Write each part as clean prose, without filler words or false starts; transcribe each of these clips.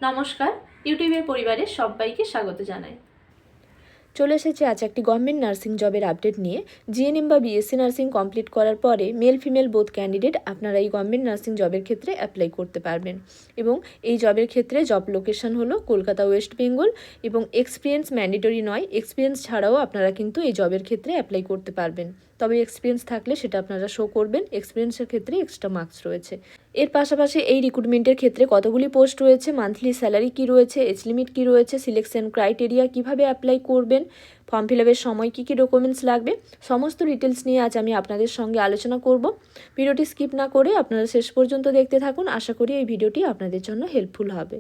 নমস্কার, ইউটিউবের পরিবারের সবাইকে স্বাগত জানাই। চলে এসেছে আজ একটি গভর্নমেন্ট নার্সিং জবের আপডেট নিয়ে। জিএনএম বা বিএসসি নার্সিং কমপ্লিট করার পরে মেল ফিমেল বোথ ক্যান্ডিডেট আপনারা এই গভর্নমেন্ট নার্সিং জবের ক্ষেত্রে অ্যাপ্লাই করতে পারবেন। এবং এই জবের ক্ষেত্রে জব লোকেশন হলো কলকাতা ওয়েস্ট বেঙ্গল এবং এক্সপিরিয়েন্স ম্যান্ডেটরি নয়, এক্সপিরিয়েন্স ছাড়াও আপনারা কিন্তু এই জবের ক্ষেত্রে অ্যাপ্লাই করতে পারবেন। তবে এক্সপিরিয়েন্স থাকলে সেটা আপনারা শো করবেন, এক্সপিরিয়েন্সের ক্ষেত্রে এক্সট্রা মার্কস রয়েছে। এর পাশাপাশি এই রিক্রুটমেন্টের ক্ষেত্রে কতগুলি পোস্ট রয়েছে, মান্থলি স্যালারি কী রয়েছে, এজ লিমিট কী রয়েছে, সিলেকশন ক্রাইটেরিয়া কীভাবে অ্যাপ্লাই করবেন, ফর্ম ফিল আপের সময় কী কী ডকুমেন্টস লাগবে, সমস্ত ডিটেলস নিয়ে আজ আমি আপনাদের সঙ্গে আলোচনা করব। ভিডিওটি স্কিপ না করে আপনারা শেষ পর্যন্ত দেখতে থাকুন। আশা করি এই ভিডিওটি আপনাদের জন্য হেল্পফুল হবে।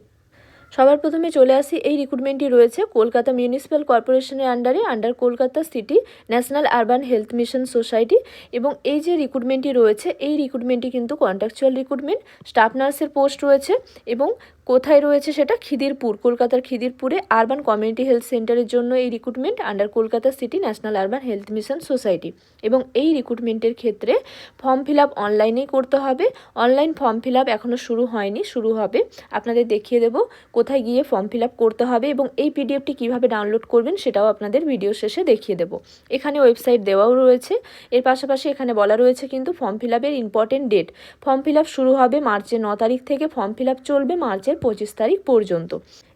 সবার প্রথমে চলে আসি, এই রিক্রুটমেন্টটি রয়েছে কলকাতা মিউনিসিপ্যাল কর্পোরেশনের under Kolkata city national urban health mission society. এবং এই যে রিক্রুটমেন্টটি রয়েছে, এই রিক্রুটমেন্টটি কিন্তু কন্ট্রাকচুয়াল রিক্রুটমেন্ট। স্টাফ নার্সের পোস্ট রয়েছে এবং কোথায় রয়েছে সেটা খিদিরপুর, কলকাতার খিদিরপুরে আরবান কমিউনিটি হেলথ সেন্টারের জন্য এই recruitment under Kolkata city national urban health mission society. এবং এই রিক্রুটমেন্টের ক্ষেত্রে ফর্ম ফিল আপ অনলাইনেই করতে হবে। অনলাইন ফর্ম ফিল আপ এখনও শুরু হয়নি, শুরু হবে। আপনাদের দেখিয়ে দেবো কোথায় গিয়ে ফর্ম ফিল আপ করতে হবে এবং এই পিডিএফটি কীভাবে ডাউনলোড করবেন সেটাও আপনাদের ভিডিও শেষে দেখিয়ে দেবো। এখানে ওয়েবসাইট দেওয়াও রয়েছে। এর পাশাপাশি এখানে বলা রয়েছে কিন্তু ফর্ম ফিল আপের important date. Form fill up শুরু হবে মার্চের 9 তারিখ থেকে, ফর্ম ফিল আপ চলবে মার্চের 25 তারিখ পর্যন্ত।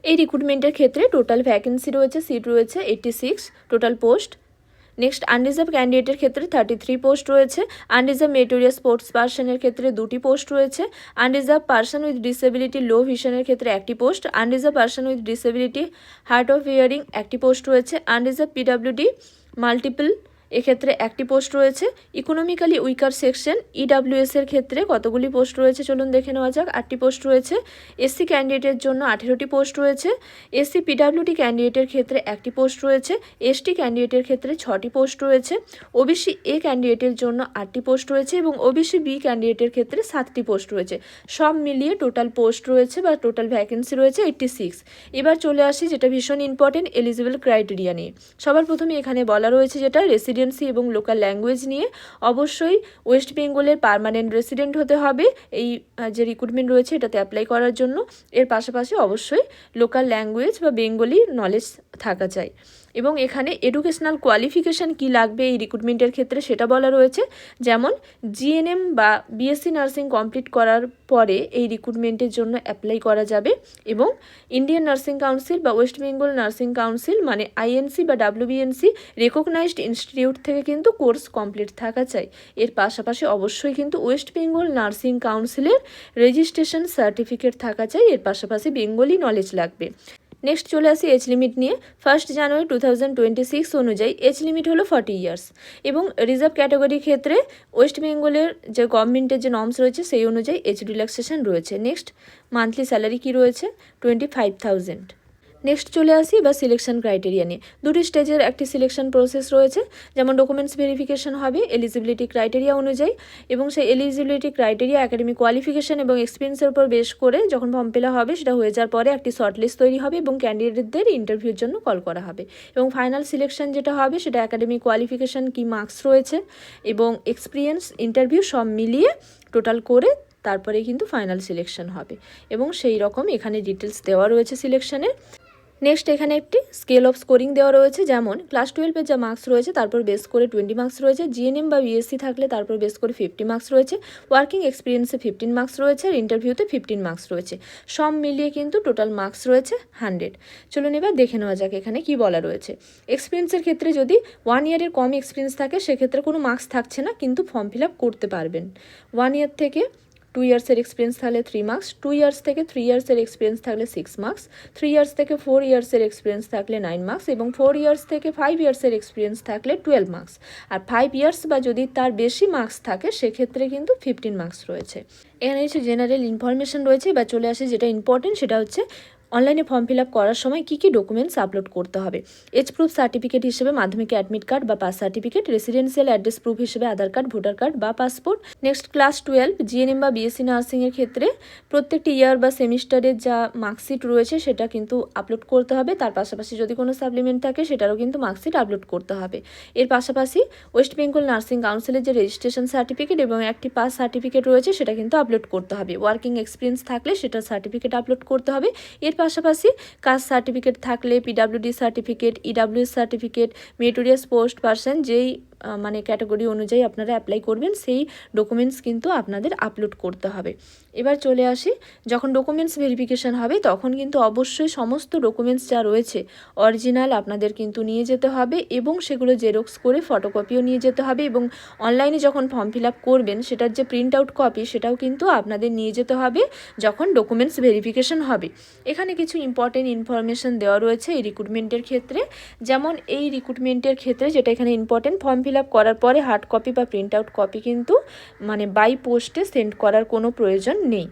এই রিক্রুটমেন্টের ক্ষেত্রে টোটাল ভ্যাকেন্সি রয়েছে, সিট রয়েছে 86 টোটাল পোস্ট। নেক্সট আনরিজার্ভ ক্যান্ডিডেটের ক্ষেত্রে 33 পোস্ট রয়েছে। আনরিজার্ভ মেরিটোরিয়াস স্পোর্টস পার্সনের ক্ষেত্রে 2টি পোস্ট রয়েছে। আনরিজার্ভ পার্সন উইথ ডিসেবিলিটি লো ভিশনের ক্ষেত্রে 1টি post. Unreserved person with disability hard of hearing 1টি পোস্ট রয়েছে। আনরিজার্ভ পিডাব্লিউডি মাল্টিপল এক্ষেত্রে 1টি পোস্ট রয়েছে। ইকোনমিক্যালি উইকার সেকশন ইডাব্লিউএস এর ক্ষেত্রে কতগুলি পোস্ট রয়েছে চলুন দেখে নেওয়া যাক। 8টি পোস্ট রয়েছে। এসসি ক্যান্ডিডেটের জন্য 18টি পোস্ট রয়েছে। এসসি পিডাব্লিউডি ক্যান্ডিডেটের ক্ষেত্রে 1টি পোস্ট রয়েছে। এসটি ক্যান্ডিডেটের ক্ষেত্রে 6টি পোস্ট রয়েছে। ওবিসি এ ক্যান্ডিডেটের জন্য 8টি পোস্ট রয়েছে এবং ওবিসি বি ক্যান্ডিডেটের ক্ষেত্রে 7টি পোস্ট রয়েছে। সব মিলিয়ে টোটাল পোস্ট রয়েছে বা টোটাল ভ্যাকেন্সি রয়েছে 86। এবার চলে আসি যেটা ভীষণ ইম্পর্টেন্ট, এলিজিবল ক্রাইটেরিয়া নিয়ে। সবার প্রথমে এখানে বলা রয়েছে যেটা রেসিডেন্সি এবং লোকাল ল্যাঙ্গুয়েজ নিয়ে। অবশ্যই ওয়েস্ট বেঙ্গলের পার্মানেন্ট রেসিডেন্ট হতে হবে এই যে রিক্রুটমেন্ট রয়েছে এটাতে অ্যাপ্লাই করার জন্য। এর পাশাপাশি অবশ্যই লোকাল ল্যাঙ্গুয়েজ বা বেঙ্গলি নলেজ থাকা চাই। এবং এখানে এডুকেশনাল কোয়ালিফিকেশান কী লাগবে এই রিক্রুটমেন্টের ক্ষেত্রে সেটা বলা রয়েছে। যেমন জিএনএম বা বিএসসি নার্সিং কমপ্লিট করার পরে এই রিক্রুটমেন্টের জন্য অ্যাপ্লাই করা যাবে। এবং ইন্ডিয়ান নার্সিং কাউন্সিল বা ওয়েস্ট বেঙ্গল নার্সিং কাউন্সিল মানে আইএনসি বা ডাব্লিউবিএনসি রেকগনাইজড ইনস্টিটিউট থেকে কিন্তু কোর্স কমপ্লিট থাকা চাই। এর পাশাপাশি অবশ্যই কিন্তু ওয়েস্ট বেঙ্গল নার্সিং কাউন্সিলের রেজিস্ট্রেশন সার্টিফিকেট থাকা চাই। এর পাশাপাশি বেঙ্গলি নলেজ লাগবে। নেক্সট চলে আসি এজ লিমিট নিয়ে। 1 জানুয়ারি 2026 অনুযায়ী এজ লিমিট হলো 40 ইয়ার্স। এবং রিজার্ভ ক্যাটাগরির ক্ষেত্রে ওয়েস্ট বেঙ্গলের যে গভর্নমেন্টের যে নর্মস রয়েছে সেই অনুযায়ী এজ রিল্যাক্সেশন রয়েছে। নেক্সট মান্থলি স্যালারি কী রয়েছে 25,000। নেক্সট চলে আসি বা সিলেকশন ক্রাইটেরিয়া নিয়ে। 2টি স্টেজের একটি সিলেকশন প্রসেস রয়েছে। যেমন ডকুমেন্টস ভেরিফিকেশন হবে এলিজিবিলিটি ক্রাইটেরিয়া অনুযায়ী এবং সেই এলিজিবিলিটি ক্রাইটেরিয়া একাডেমিক কোয়ালিফিকেশন এবং এক্সপিরিয়েন্সের উপর বেস করে যখন ফর্ম ফিল হবে সেটা হয়ে যাওয়ার পরে একটি শর্টলিস্ট তৈরি হবে এবং ক্যান্ডিডেটদের ইন্টারভিউর জন্য কল করা হবে। এবং ফাইনাল সিলেকশন যেটা হবে সেটা একাডেমিক কোয়ালিফিকেশন কি মার্কস রয়েছে এবং এক্সপিরিয়েন্স ইন্টারভিউ সব মিলিয়ে টোটাল করে তারপরে কিন্তু ফাইনাল সিলেকশন হবে। এবং সেই রকম এখানে ডিটেলস দেওয়া রয়েছে সিলেকশনের। নেক্সট এখানে একটি স্কেল অফ স্কোরিং দেওয়া রয়েছে। যেমন ক্লাস 12-এর যা মার্কস রয়েছে তারপর বেস করে 20 মার্কস রয়েছে। জিএনএম বা বিএসসি থাকলে তারপর বেস করে 50 মার্কস রয়েছে। ওয়ার্কিং এক্সপিরিয়েন্সে 15 মার্কস রয়েছে আর ইন্টারভিউতে 15 মার্কস রয়েছে। সব মিলিয়ে কিন্তু টোটাল মার্কস রয়েছে 100। চলুন এবার দেখে নেওয়া যাক এখানে কি বলা রয়েছে। এক্সপিরিয়েন্সের ক্ষেত্রে যদি 1 ইয়ারের কম এক্সপিরিয়েন্স থাকে সেক্ষেত্রে কোনো মার্কস থাকছে না, কিন্তু ফর্ম ফিল আপ করতে পারবেন। 1 ইয়ার থেকে 2 ইয়ার্সের এক্সপিরিয়েন্স থাকলে 3 মার্কস, 2 ইয়ার্স থেকে 3 ইয়ার্সের এক্সপিরিয়েন্স থাকলে 6 মার্কস, 3 ইয়ার্স থেকে 4 ইয়ার্সের এক্সপিরিয়েন্স থাকলে 9 মার্কস এবং 4 ইয়ার্স থেকে 5 ইয়ার্সের এক্সপিরিয়েন্স থাকলে 12 মার্কস। আর 5 ইয়ার্স বা যদি তার বেশি মার্কস থাকে সেক্ষেত্রে কিন্তু 15 মার্কস রয়েছে। এখানে হচ্ছে জেনারেল ইনফরমেশন রয়েছে। বা চলে আসে যেটা ইম্পর্টেন্ট সেটা হচ্ছে অনলাইনে ফর্ম ফিল আপ করার সময় কী কী ডকুমেন্টস আপলোড করতে হবে। এজ প্রুফ সার্টিফিকেট হিসেবে মাধ্যমিক অ্যাডমিট কার্ড বা pass certificate, residential address proof হিসেবে আধার কার্ড, ভোটার কার্ড বা পাসপোর্ট। নেক্সট ক্লাস 12 জিএনএম বা বিএসসি নার্সিংয়ের ক্ষেত্রে প্রত্যেকটি ইয়ার বা সেমিস্টারের যা মার্কশিট রয়েছে সেটা কিন্তু আপলোড করতে হবে। তার পাশাপাশি যদি কোনো সাপ্লিমেন্ট থাকে সেটারও কিন্তু মার্কশিট আপলোড করতে হবে। এর পাশাপাশি ওয়েস্ট বেঙ্গল নার্সিং কাউন্সিলের যে রেজিস্ট্রেশন সার্টিফিকেট এবং একটি পাস সার্টিফিকেট রয়েছে সেটা কিন্তু আপলোড করতে হবে। ওয়ার্কিং এক্সপিরিয়েন্স থাকলে সেটার সার্টিফিকেট আপলোড করতে হবে। এর পাশাপাশি কাস্ট সার্টিফিকেট থাকলে PWD certificate, EWS certificate, meritorious post person যেই মানে ক্যাটাগরি অনুযায়ী আপনারা অ্যাপ্লাই করবেন সেই ডকুমেন্টস কিন্তু আপনাদের আপলোড করতে হবে। এবার চলে আসি, যখন ডকুমেন্টস ভেরিফিকেশান হবে তখন কিন্তু অবশ্যই সমস্ত ডকুমেন্টস যা রয়েছে অরিজিনাল আপনাদের কিন্তু নিয়ে যেতে হবে এবং সেগুলো জেরক্স করে ফটোকপিও নিয়ে যেতে হবে এবং অনলাইনে যখন ফর্ম ফিল আপ করবেন সেটার যে প্রিন্ট আউট কপি সেটাও কিন্তু আপনাদের নিয়ে যেতে হবে যখন ডকুমেন্টস ভেরিফিকেশান হবে। এখানে কিছু ইম্পর্টেন্ট ইনফরমেশান দেওয়া রয়েছে এই রিক্রুটমেন্টের ক্ষেত্রে। যেমন এই রিক্রুটমেন্টের ক্ষেত্রে যেটা এখানে ইম্পর্টেন্ট, ফর্ম ফিল আপ করার পরে হার্ড কপি বা প্রিন্ট আউট কপি কিন্তু মানে বাই পোস্টে সেন্ড করার কোনো প্রয়োজন নেই।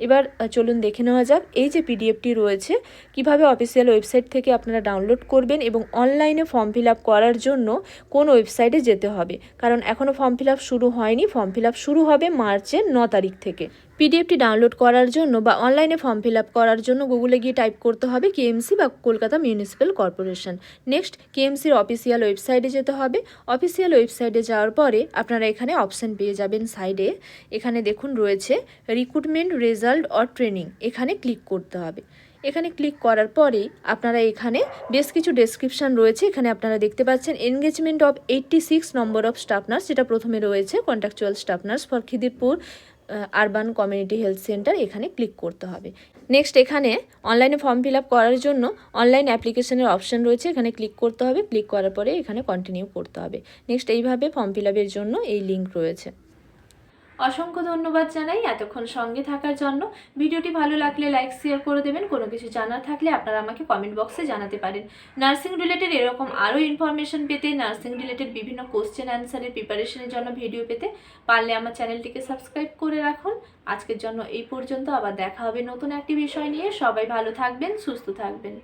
এবার চলুন দেখে নেওয়া যাক এই যে পিডিএফটি রয়েছে কিভাবে অফিসিয়াল ওয়েবসাইট থেকে আপনারা ডাউনলোড করবেন এবং অনলাইনে ফর্ম ফিল আপ করার জন্য কোন ওয়েবসাইটে যেতে হবে, কারণ এখনও ফর্ম ফিল আপ শুরু হয়নি। ফর্ম ফিল আপ শুরু হবে মার্চের 9 তারিখ থেকে। পিডিএফটি ডাউনলোড করার জন্য বা অনলাইনে ফর্ম ফিল আপ করার জন্য গুগলে গিয়ে টাইপ করতে হবে কেএমসি বা কলকাতা মিউনিসিপ্যাল কর্পোরেশন। নেক্সট কেএমসির অফিসিয়াল ওয়েবসাইটে যেতে হবে। অফিসিয়াল ওয়েবসাইটে যাওয়ার পরে আপনারা এখানে অপশান পেয়ে যাবেন সাইডে। এখানে দেখুন রয়েছে রিক্রুটমেন্ট রেজাল্ট অর ট্রেনিং, এখানে ক্লিক করতে হবে। এখানে ক্লিক করার পরেই আপনারা এখানে বেশ কিছু ডেসক্রিপশান রয়েছে। এখানে আপনারা দেখতে পাচ্ছেন engagement of 86 number of staff nurse, যেটা প্রথমে রয়েছে contractual staff nurse for Khidirpur urban community health centre, এখানে ক্লিক করতে হবে। নেক্সট এখানে অনলাইনে ফর্ম ফিল আপ করার জন্য অনলাইন অ্যাপ্লিকেশনের অপশান রয়েছে, এখানে ক্লিক করতে হবে। ক্লিক করার পরে এখানে কন্টিনিউ করতে হবে। নেক্সট এইভাবে ফর্ম ফিল আপের জন্য এই লিঙ্ক রয়েছে। অসংখ্য ধন্যবাদ জানাই এতক্ষণ সঙ্গে থাকার জন্য। ভিডিওটি ভালো লাগলে লাইক শেয়ার করে দেবেন। কোনো কিছু জানার থাকলে আপনারা আমাকে কমেন্ট বক্সে জানাতে পারেন। নার্সিং রিলেটেড এরকম আরও ইনফরমেশন পেতে, নার্সিং রিলেটেড বিভিন্ন কোশ্চেন অ্যান্সারের প্রিপারেশনের জন্য ভিডিও পেতে পারলে আমার চ্যানেলটিকে সাবস্ক্রাইব করে রাখুন। আজকের জন্য এই পর্যন্ত, আবার দেখা হবে নতুন একটি বিষয় নিয়ে। সবাই ভালো থাকবেন, সুস্থ থাকবেন।